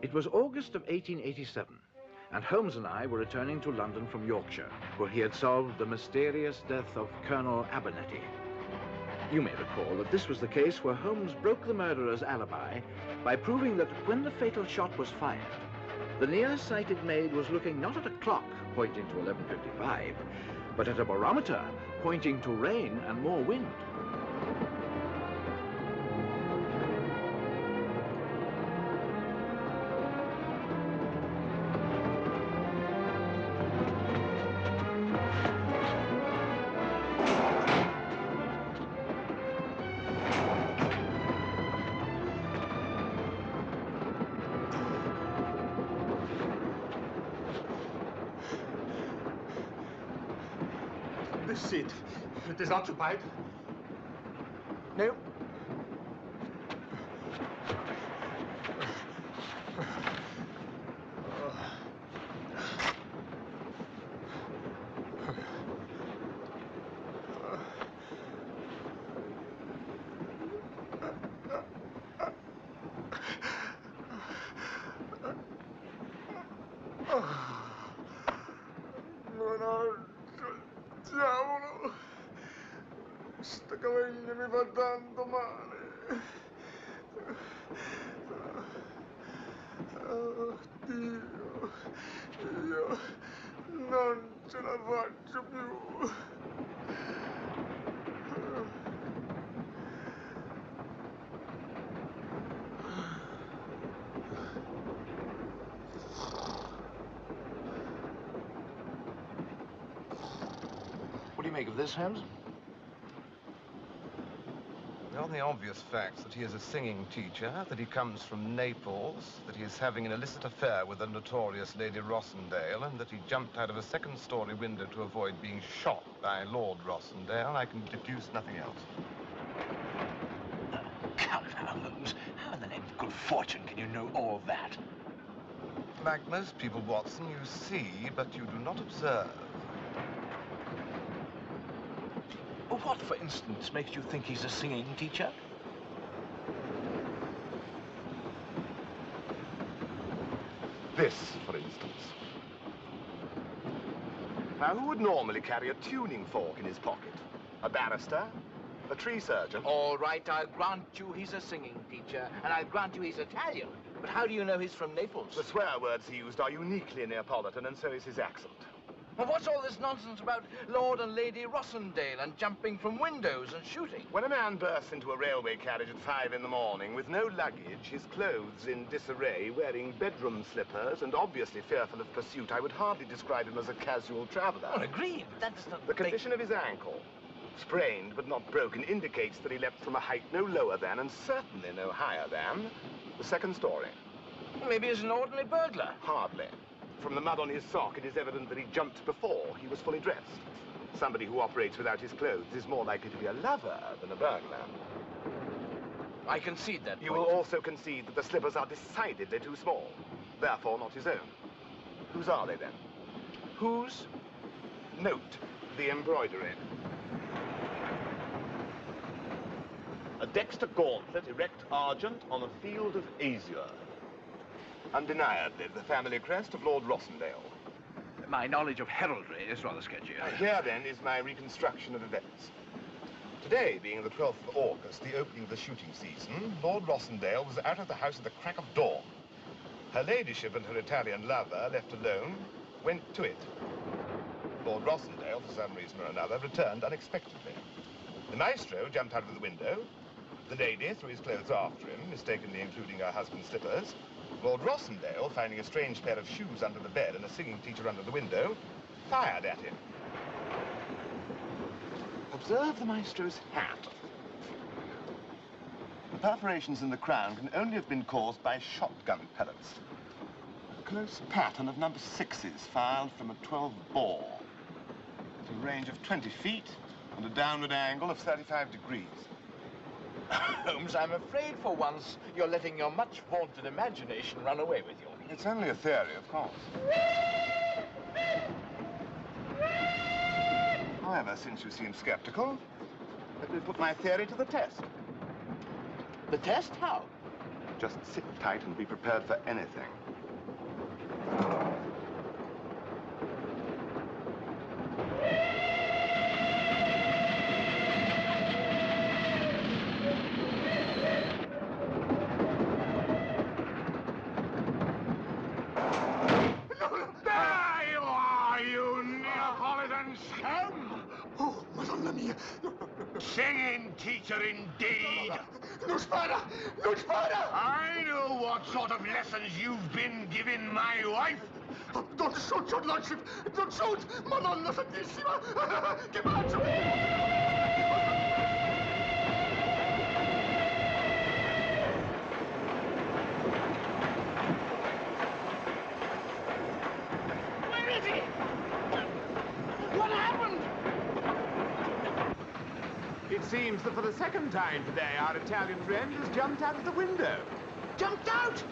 It was August of 1887, and Holmes and I were returning to London from Yorkshire, where he had solved the mysterious death of Colonel Abernethy. You may recall that this was the case where Holmes broke the murderer's alibi by proving that when the fatal shot was fired, the near-sighted maid was looking not at a clock pointing to 11:55, but at a barometer pointing to rain and more wind. This seat, it is occupied. No. Diavolo! Sta caviglia mi fa tanto male. Oh, Dio, io non ce la faccio più. What do you make of this, Holmes? Well, the obvious facts that he is a singing teacher, that he comes from Naples, that he is having an illicit affair with the notorious Lady Rossendale, and that he jumped out of a second-story window to avoid being shot by Lord Rossendale, I can deduce nothing else. Come now, Holmes. How in the name of good fortune can you know all that? Like most people, Watson, you see, but you do not observe. Well, what, for instance, makes you think he's a singing teacher? This, for instance. Now, who would normally carry a tuning fork in his pocket? A barrister? A tree surgeon? All right, I'll grant you he's a singing teacher, and I'll grant you he's Italian. But how do you know he's from Naples? The swear words he used are uniquely Neapolitan, and so is his accent. Well, what's all this nonsense about Lord and Lady Rossendale and jumping from windows and shooting? When a man bursts into a railway carriage at 5 in the morning with no luggage, his clothes in disarray, wearing bedroom slippers, and obviously fearful of pursuit, I would hardly describe him as a casual traveler. Well, agreed, but that's not The condition of his ankle, sprained but not broken, indicates that he leapt from a height no lower than, and certainly no higher than, the second story. Maybe he's an ordinary burglar. Hardly. From the mud on his sock, it is evident that he jumped before he was fully dressed. Somebody who operates without his clothes is more likely to be a lover than a burglar. I concede that You point. will also concede that the slippers are decidedly too small, therefore not his own. Whose are they, then? Whose? Note the embroidery. A dexter gauntlet, erect argent, on a field of azure. Undeniably the family crest of Lord Rossendale. My knowledge of heraldry is rather sketchy. Here, then, is my reconstruction of events. Today, being the 12th of August, the opening of the shooting season, Lord Rossendale was out of the house at the crack of dawn. Her ladyship and her Italian lover, left alone, went to it. Lord Rossendale, for some reason or another, returned unexpectedly. The maestro jumped out of the window. The lady threw his clothes after him, mistakenly including her husband's slippers. Lord Rossendale, finding a strange pair of shoes under the bed and a singing teacher under the window, fired at him. Observe the maestro's hat. The perforations in the crown can only have been caused by shotgun pellets. A close pattern of number 6s fired from a 12 bore at a range of 20 feet and a downward angle of 35 degrees. Holmes, I'm afraid for once you're letting your much vaunted imagination run away with you. It's only a theory, of course. However, since you seem skeptical, let me put my theory to the test. The test? How? Just sit tight and be prepared for anything. There you are, you Neapolitan scum! Oh, Madonna mia! Singing teacher indeed! Non spara! Non spara! I know what sort of lessons you've been giving my wife. Don't shoot, your lordship! Don't shoot! Madonna Santissima! Che faccio? Where is he? What happened? It seems that for the second time today, our Italian friend has jumped out of the window. Jumped out?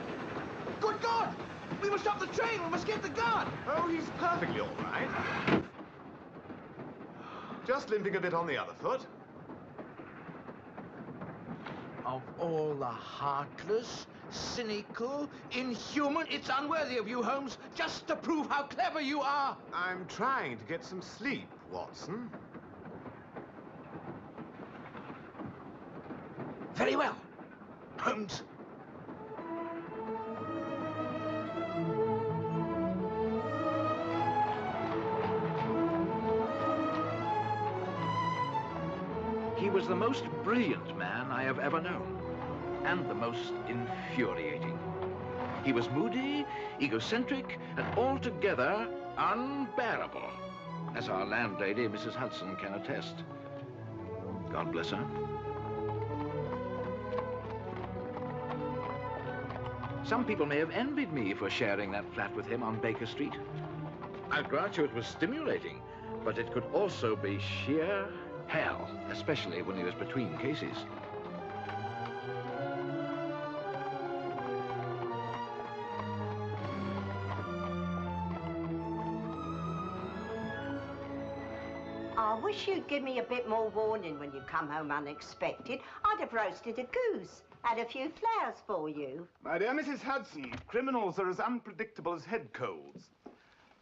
Good God! We must stop the train. We must get the guard. Oh, he's perfectly all right. Just limping a bit on the other foot. Of all the heartless, cynical, inhuman, it's unworthy of you, Holmes, just to prove how clever you are. I'm trying to get some sleep, Watson. Very well, Holmes. He was the most brilliant man I have ever known, and the most infuriating. He was moody, egocentric, and altogether unbearable, as our landlady, Mrs. Hudson, can attest. God bless her. Some people may have envied me for sharing that flat with him on Baker Street. I'll grant you it was stimulating, but it could also be sheer hell, especially when he was between cases. I wish you'd give me a bit more warning when you come home unexpected. I'd have roasted a goose, had a few flowers for you. My dear Mrs. Hudson, criminals are as unpredictable as head colds.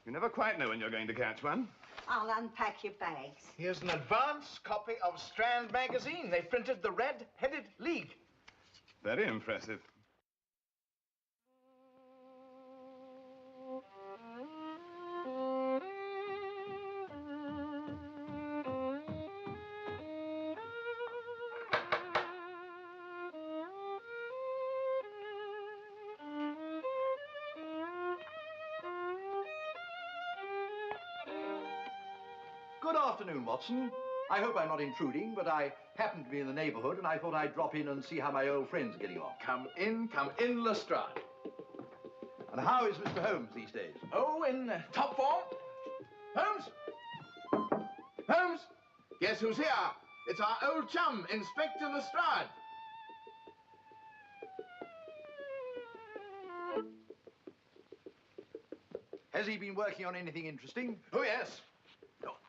You never quite know when you're going to catch one. I'll unpack your bags. Here's an advance copy of Strand magazine. They printed the Red-Headed League. Very impressive. Good afternoon, Watson. I hope I'm not intruding, but I happen to be in the neighborhood, and I thought I'd drop in and see how my old friends are getting on. Come in, Lestrade. And how is Mr. Holmes these days? Oh, in top form. Holmes? Holmes? Guess who's here? It's our old chum, Inspector Lestrade. Has he been working on anything interesting? Oh, yes.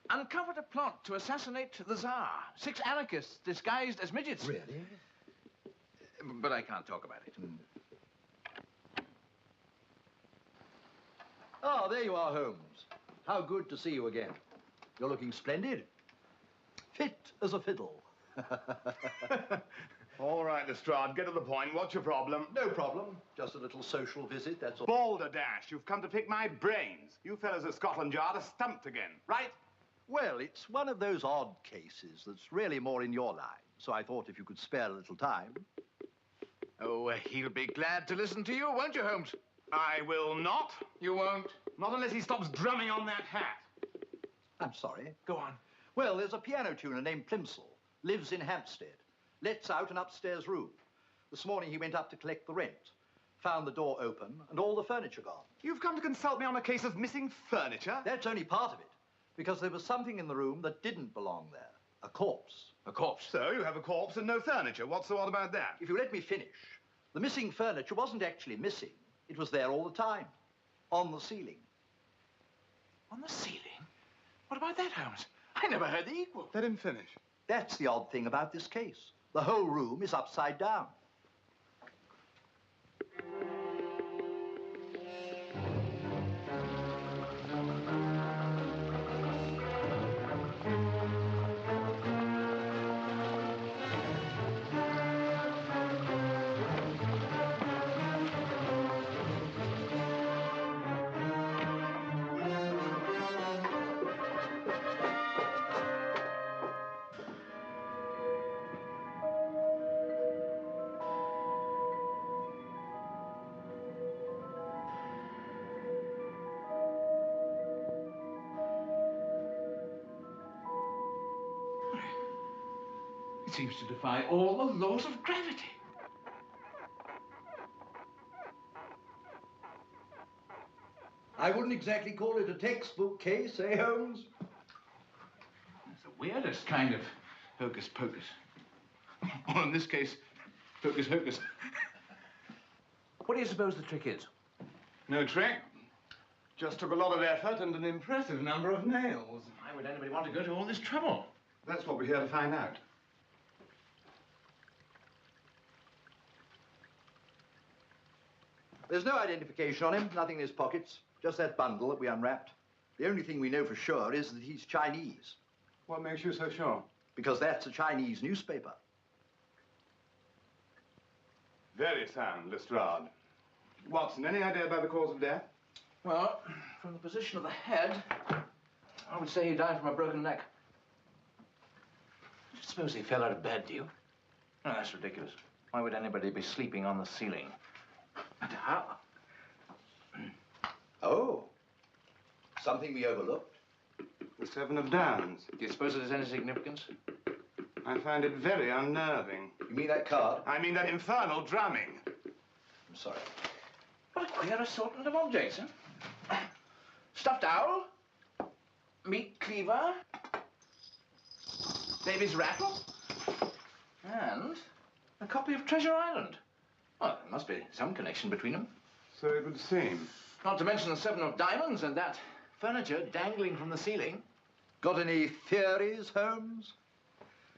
Uncovered a plot to assassinate the Tsar. 6 anarchists disguised as midgets. Really? But I can't talk about it. Ah, there you are, Holmes. How good to see you again. You're looking splendid. Fit as a fiddle. All right, Lestrade, get to the point. What's your problem? No problem. Just a little social visit, that's all. Balderdash, you've come to pick my brains. You fellas at Scotland Yard are stumped again, right? Well, it's one of those odd cases that's really more in your line. So I thought if you could spare a little time. Oh, he'll be glad to listen to you, won't you, Holmes? I will not. You won't? Not unless he stops drumming on that hat. I'm sorry. Go on. Well, there's a piano tuner named Plimsoll. Lives in Hampstead. Lets out an upstairs room. This morning he went up to collect the rent. Found the door open and all the furniture gone. You've come to consult me on a case of missing furniture? That's only part of it. Because there was something in the room that didn't belong there. A corpse. A corpse. So you have a corpse and no furniture. What's so odd about that? If you let me finish, the missing furniture wasn't actually missing. It was there all the time. On the ceiling. On the ceiling? What about that, Holmes? I never heard the equal. Let him finish. That's the odd thing about this case. The whole room is upside down. seems to defy all the laws of gravity. I wouldn't exactly call it a textbook case, eh, Holmes? It's the weirdest kind of hocus pocus. Or in this case, hocus hocus. What do you suppose the trick is? No trick. Just took a lot of effort and an impressive number of nails. Why would anybody want to go to all this trouble? That's what we're here to find out. There's no identification on him, nothing in his pockets, just that bundle that we unwrapped. The only thing we know for sure is that he's Chinese. What makes you so sure? Because that's a Chinese newspaper. Very sound, Lestrade. Watson, any idea about the cause of death? Well, from the position of the head, I would say he died from a broken neck. Suppose he fell out of bed, do you? No, that's ridiculous. Why would anybody be sleeping on the ceiling? But how? Oh, something we overlooked. The Seven of Downs. Do you suppose it has any significance? I find it very unnerving. You mean that card? I mean that infernal drumming. I'm sorry. What a queer assortment of objects, huh? Stuffed owl, meat cleaver, baby's rattle, and a copy of Treasure Island. Well, there must be some connection between them. So it would seem. Not to mention the Seven of Diamonds and that furniture dangling from the ceiling. Got any theories, Holmes?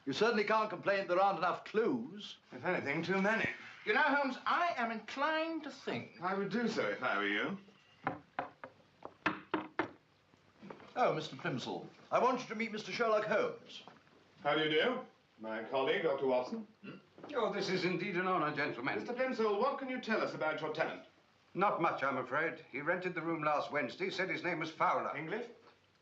You certainly can't complain there aren't enough clues. If anything, too many. You know, Holmes, I am inclined to think... I would do so if I were you. Oh, Mr. Plimsoll, I want you to meet Mr. Sherlock Holmes. How do you do? My colleague, Dr. Watson. Oh, this is indeed an honor, gentlemen. Mr. Plimsoll, what can you tell us about your tenant? Not much, I'm afraid. He rented the room last Wednesday, said his name was Fowler. English?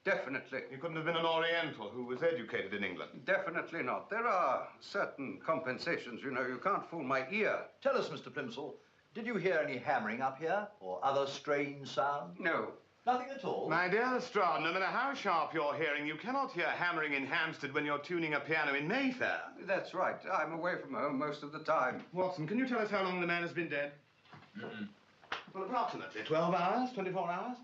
Definitely. He couldn't have been an Oriental who was educated in England. Definitely not. There are certain compensations, you know. You can't fool my ear. Tell us, Mr. Plimsoll, did you hear any hammering up here or other strange sounds? No. Nothing at all? My dear Lestrade, no matter how sharp your hearing, you cannot hear hammering in Hampstead when you're tuning a piano in Mayfair. That's right. I'm away from home most of the time. Watson, can you tell us how long the man has been dead? Well, approximately 12 hours, 24 hours.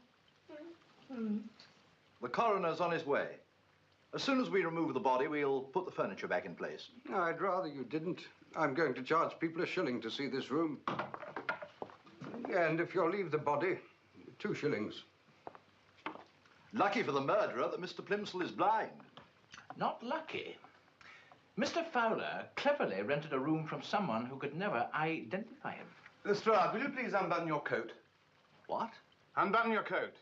The coroner's on his way. As soon as we remove the body, we'll put the furniture back in place. No, I'd rather you didn't. I'm going to charge people a shilling to see this room. And if you'll leave the body, 2 shillings. Lucky for the murderer that Mr. Plimsoll is blind. Not lucky. Mr. Fowler cleverly rented a room from someone who could never identify him. Lestrade, will you please unbutton your coat? What? Unbutton your coat.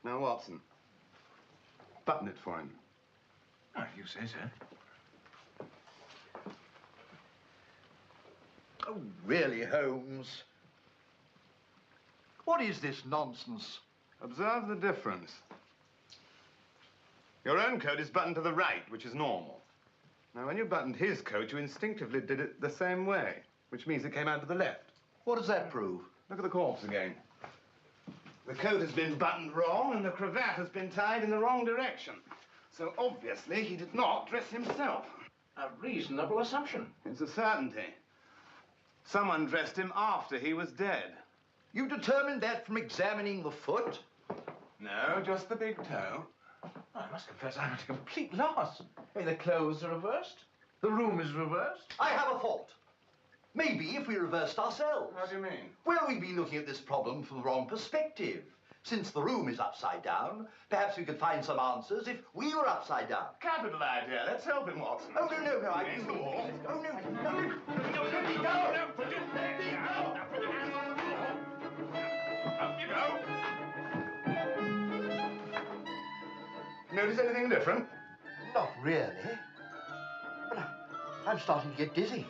Now, Watson, button it for him. Oh, if you say so. Oh, really, Holmes? What is this nonsense? Observe the difference. Your own coat is buttoned to the right, which is normal. Now, when you buttoned his coat, you instinctively did it the same way, which means it came out to the left. What does that prove? Look at the corpse again. The coat has been buttoned wrong, and the cravat has been tied in the wrong direction. So, obviously, he did not dress himself. A reasonable assumption. It's a certainty. Someone dressed him after he was dead. You determined that from examining the foot? No, just the big toe. I must confess I'm at a complete loss. I mean, the clothes are reversed. The room is reversed. I have a thought. Maybe if we reversed ourselves. How do you mean? Well, we've been looking at this problem from the wrong perspective. Since the room is upside down, perhaps we could find some answers if we were upside down. Capital idea. Let's help him, Watson. Oh, no, I didn't mean it. Oh, no. Let me go! Put it there! Let me go! Now put your hands on the floor! Up you go! Notice anything different? Not really. But I'm starting to get dizzy.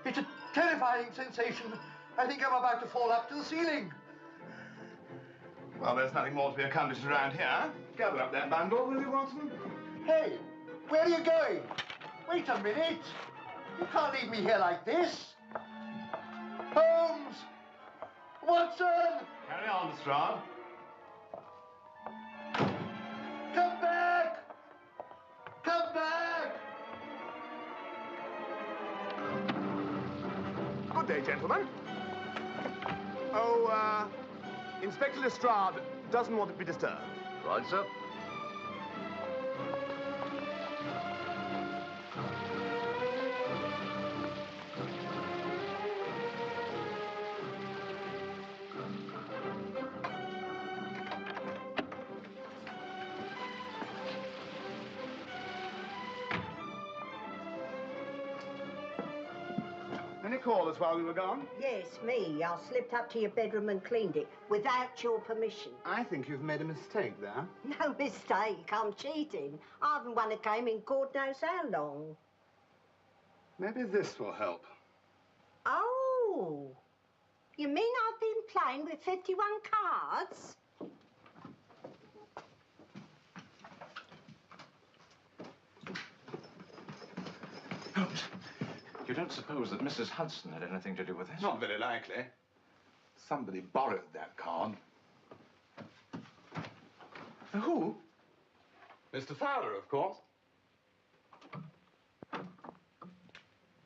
It's a terrifying sensation. I think I'm about to fall up to the ceiling. Well, there's nothing more to be accomplished around here. Gather up that bundle, will you, Watson? Hey, where are you going? Wait a minute. You can't leave me here like this. Holmes! Watson! Carry on, Lestrade. Come back! Good day, gentlemen. Oh, Inspector Lestrade doesn't want it to be disturbed. Right, sir. Any callers while we were gone? Yes, me. I slipped up to your bedroom and cleaned it without your permission. I think you've made a mistake there. No mistake. I'm cheating. I haven't won a game in God knows how long. Maybe this will help. Oh. You mean I've been playing with 51 cards? Holmes, you don't suppose that Mrs. Hudson had anything to do with this? Not very likely. Somebody borrowed that card. Who? Mr. Fowler, of course.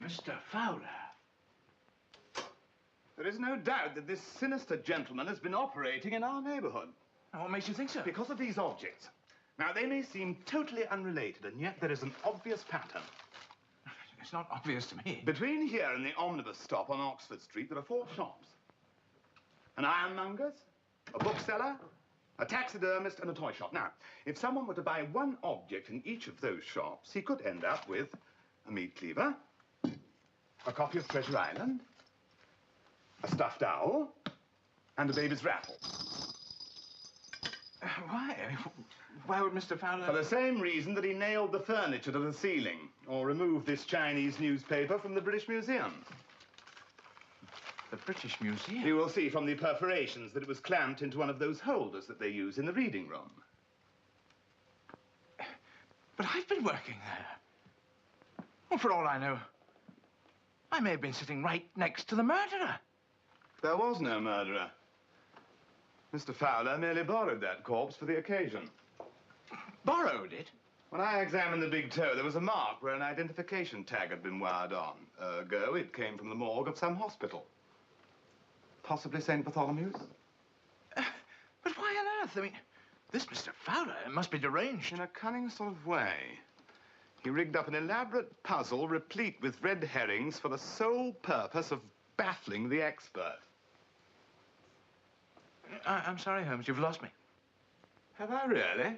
Mr. Fowler. There is no doubt that this sinister gentleman has been operating in our neighborhood. What makes you think so? Because of these objects. Now, they may seem totally unrelated, and yet there is an obvious pattern. It's not obvious to me. Between here and the omnibus stop on Oxford Street, there are 4 shops. An ironmonger's, a bookseller, a taxidermist, and a toy shop. Now, if someone were to buy one object in each of those shops, he could end up with a meat cleaver, a copy of Treasure Island, a stuffed owl, and a baby's rattle. Why? Why would Mr. Fowler... For the same reason that he nailed the furniture to the ceiling, or removed this Chinese newspaper from the British Museum. The British Museum? You will see from the perforations that it was clamped into one of those holders that they use in the reading room. But I've been working there. Well, for all I know, I may have been sitting right next to the murderer. There was no murderer. Mr. Fowler merely borrowed that corpse for the occasion. Borrowed it? When I examined the big toe, there was a mark where an identification tag had been wired on. Ergo, it came from the morgue of some hospital. Possibly St. Bartholomew's? But why on earth? I mean, this Mr. Fowler must be deranged. In a cunning sort of way. He rigged up an elaborate puzzle replete with red herrings for the sole purpose of baffling the expert. I'm sorry, Holmes, you've lost me. Have I really?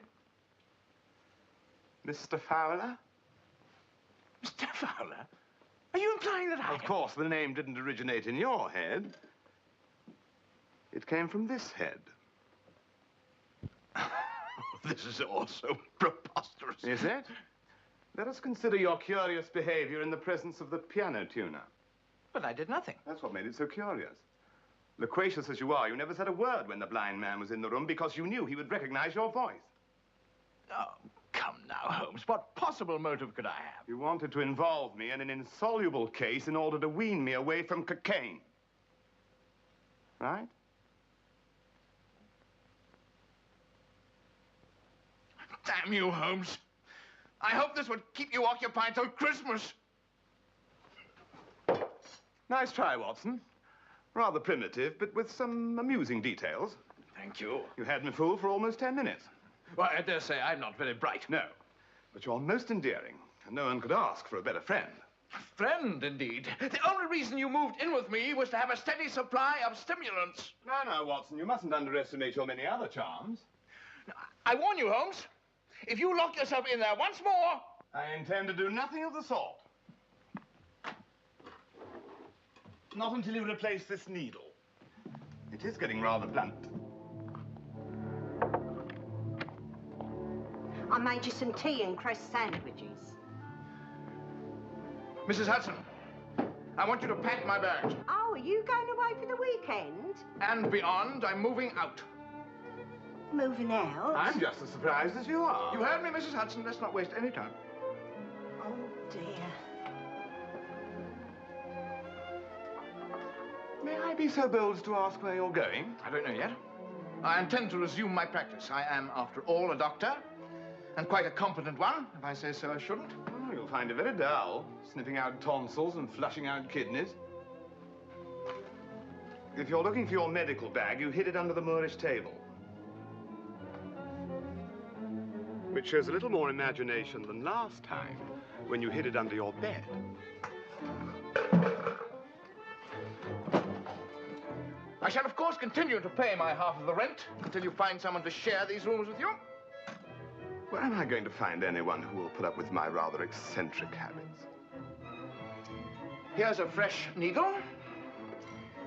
Mr. Fowler? Mr. Fowler? Are you implying that I... Of course, the name didn't originate in your head. It came from this head. This is all so preposterous. Is it? Let us consider your curious behavior in the presence of the piano tuner. But I did nothing. That's what made it so curious. Loquacious as you are, you never said a word when the blind man was in the room because you knew he would recognize your voice. Oh, come now, Holmes. What possible motive could I have? You wanted to involve me in an insoluble case in order to wean me away from cocaine. Right? Damn you, Holmes. I hope this would keep you occupied till Christmas. Nice try, Watson. Rather primitive, but with some amusing details. Thank you. You had me fooled for almost 10 minutes. Well, I dare say I'm not very bright. No, but you're most endearing, and no one could ask for a better friend. Friend, indeed. The only reason you moved in with me was to have a steady supply of stimulants. No, Watson, you mustn't underestimate your many other charms. I warn you, Holmes, if you lock yourself in there once more... I intend to do nothing of the sort. Not until you replace this needle. It is getting rather blunt. I made you some tea and cress sandwiches. Mrs. Hudson, I want you to pack my bags. Oh, are you going away for the weekend? And beyond, I'm moving out. Moving out? I'm just as surprised as you are. You heard me, Mrs. Hudson. Let's not waste any time. Oh, dear. May I be so bold as to ask where you're going? I don't know yet. I intend to resume my practice. I am, after all, a doctor, and quite a competent one, if I say so I shouldn't. Oh, you'll find it very dull, sniffing out tonsils and flushing out kidneys. If you're looking for your medical bag, you hid it under the Moorish table. Which shows a little more imagination than last time, when you hid it under your bed. I shall, of course, continue to pay my half of the rent until you find someone to share these rooms with you. Where am I going to find anyone who will put up with my rather eccentric habits? Here's a fresh needle,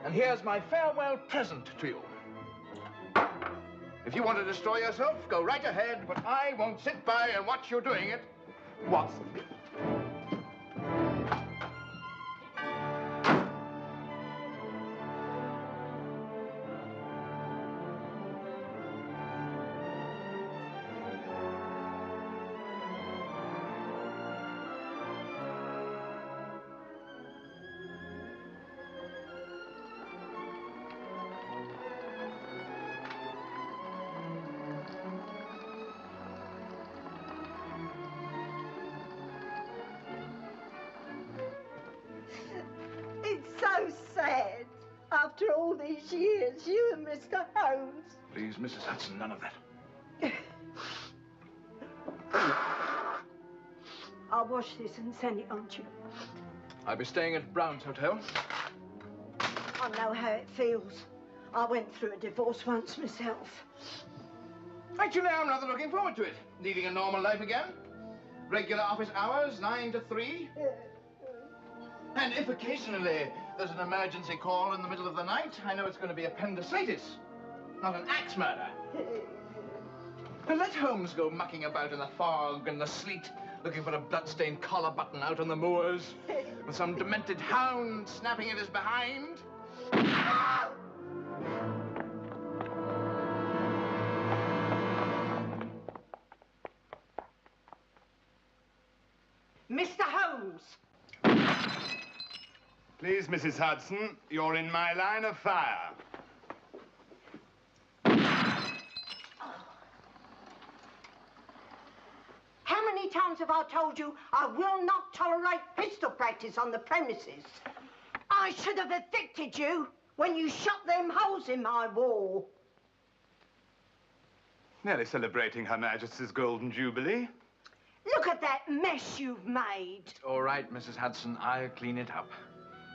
and here's my farewell present to you. If you want to destroy yourself, go right ahead, but I won't sit by and watch you doing it. Watson. It's so sad. After all these years, you and Mr. Holmes. Please, Mrs. Hudson, none of that. I'll wash this and send it on to you. I'll be staying at Brown's Hotel. I know how it feels. I went through a divorce once myself. Actually, I'm rather looking forward to it. Leading a normal life again. Regular office hours, 9 to 3. And if occasionally there's an emergency call in the middle of the night, I know it's going to be appendicitis, not an axe murder. And let Holmes go mucking about in the fog and the sleet, looking for a blood-stained collar button out on the moors, with some demented hound snapping at his behind. Mr. Holmes! Please, Mrs. Hudson, you're in my line of fire. How many times have I told you I will not tolerate pistol practice on the premises? I should have evicted you when you shot them holes in my wall. Nearly celebrating Her Majesty's Golden Jubilee. Look at that mess you've made. All right, Mrs. Hudson, I'll clean it up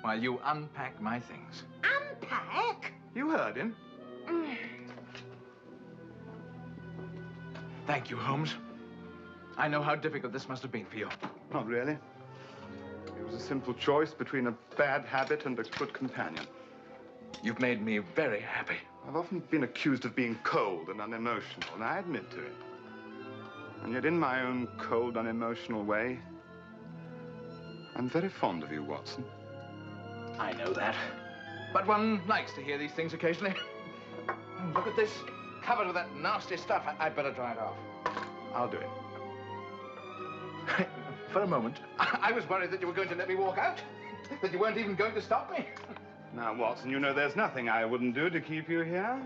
while you unpack my things. Unpack? You heard him. Thank you, Holmes. I know how difficult this must have been for you. Not really. It was a simple choice between a bad habit and a good companion. You've made me very happy. I've often been accused of being cold and unemotional, and I admit to it. And yet in my own cold, unemotional way, I'm very fond of you, Watson. I know that. But one likes to hear these things occasionally. Look at this, covered with that nasty stuff. I'd better dry it off. I'll do it. For a moment. I was worried that you were going to let me walk out, that you weren't even going to stop me. Now, Watson, you know there's nothing I wouldn't do to keep you here.